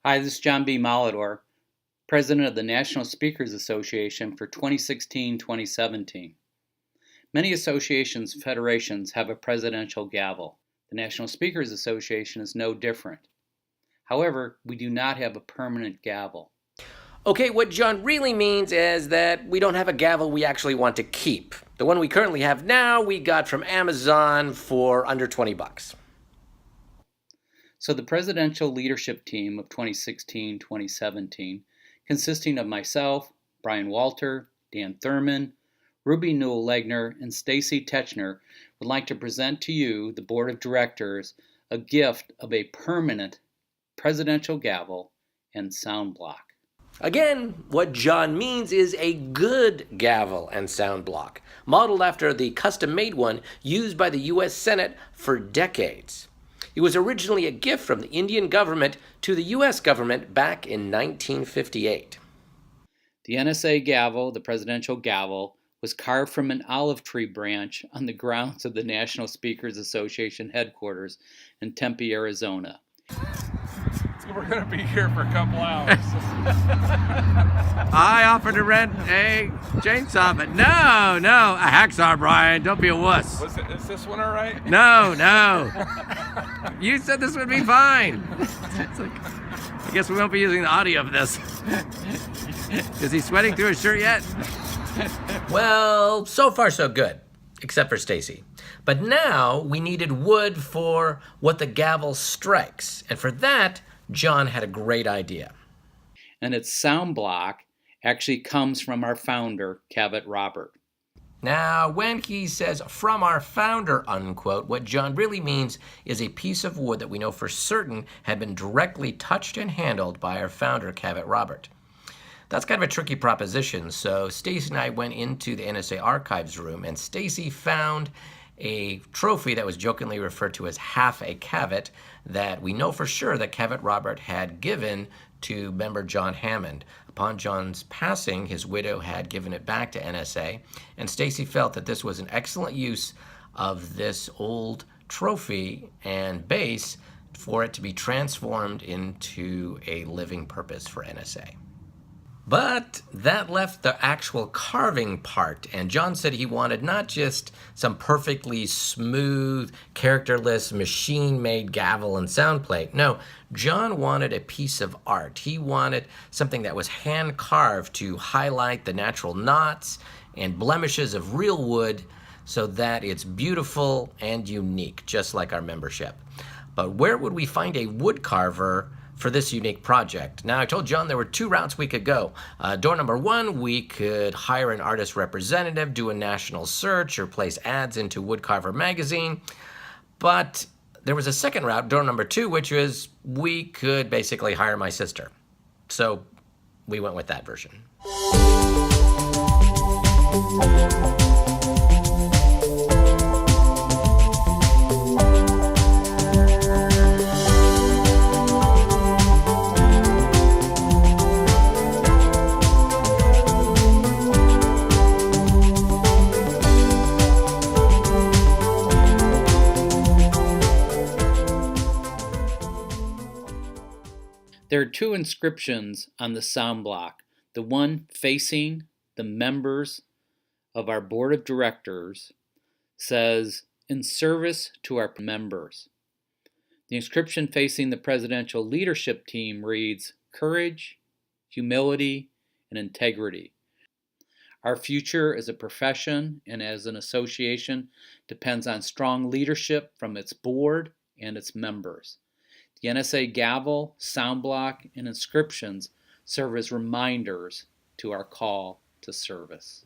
Hi, this is John B. Molidor, President of the National Speakers Association for 2016-2017. Many associations and federations have a presidential gavel. The National Speakers Association is no different. However, we do not have a permanent gavel. Okay, what John really means is that we don't have a gavel we actually want to keep. The one we currently have now, we got from Amazon for under $20. So the presidential leadership team of 2016-2017, consisting of myself, Brian Walter, Dan Thurman, Ruby Newell-Legner, and Stacy Techner, would like to present to you, the Board of Directors, a gift of a permanent presidential gavel and sound block. Again, what John means is a good gavel and sound block, modeled after the custom-made one used by the U.S. Senate for decades. It was originally a gift from the Indian government to the U.S. government back in 1958. The NSA gavel, the presidential gavel, was carved from an olive tree branch on the grounds of the National Speakers Association headquarters in Tempe, Arizona. We're going to be here for a couple hours. I offered to rent a chainsaw, but no, a hacksaw, Brian. Don't be a wuss. Is this one all right? No. You said this would be fine. It's like, I guess we won't be using the audio of this. Is he sweating through his shirt yet? Well, so far so good, except for Stacy. But now we needed wood for what the gavel strikes, and for that, John had a great idea. And its sound block actually comes from our founder, Cavett Robert. Now, when he says from our founder, unquote, what John really means is a piece of wood that we know for certain had been directly touched and handled by our founder, Cavett Robert. That's kind of a tricky proposition, so Stacy and I went into the NSA archives room, and Stacy found a trophy that was jokingly referred to as half a Cavett that we know for sure that Cavett Robert had given to member John Hammond. Upon John's passing, his widow had given it back to NSA, and Stacy felt that this was an excellent use of this old trophy and base for it to be transformed into a living purpose for NSA. But that left the actual carving part, and John said he wanted not just some perfectly smooth, characterless, machine-made gavel and sound plate. No, John wanted a piece of art. He wanted something that was hand-carved to highlight the natural knots and blemishes of real wood so that it's beautiful and unique, just like our membership. But where would we find a wood carver for this unique project? Now, I told John there were two routes we could go. Door number one, we could hire an artist representative, do a national search, or place ads into Woodcarver magazine. But there was a second route, door number two, which was we could basically hire my sister. So we went with that version. There are two inscriptions on the sound block. The one facing the members of our board of directors says, "In service to our members." The inscription facing the presidential leadership team reads, "Courage, humility, and integrity." Our future as a profession and as an association depends on strong leadership from its board and its members. The NSA gavel, sound block, and inscriptions serve as reminders to our call to service.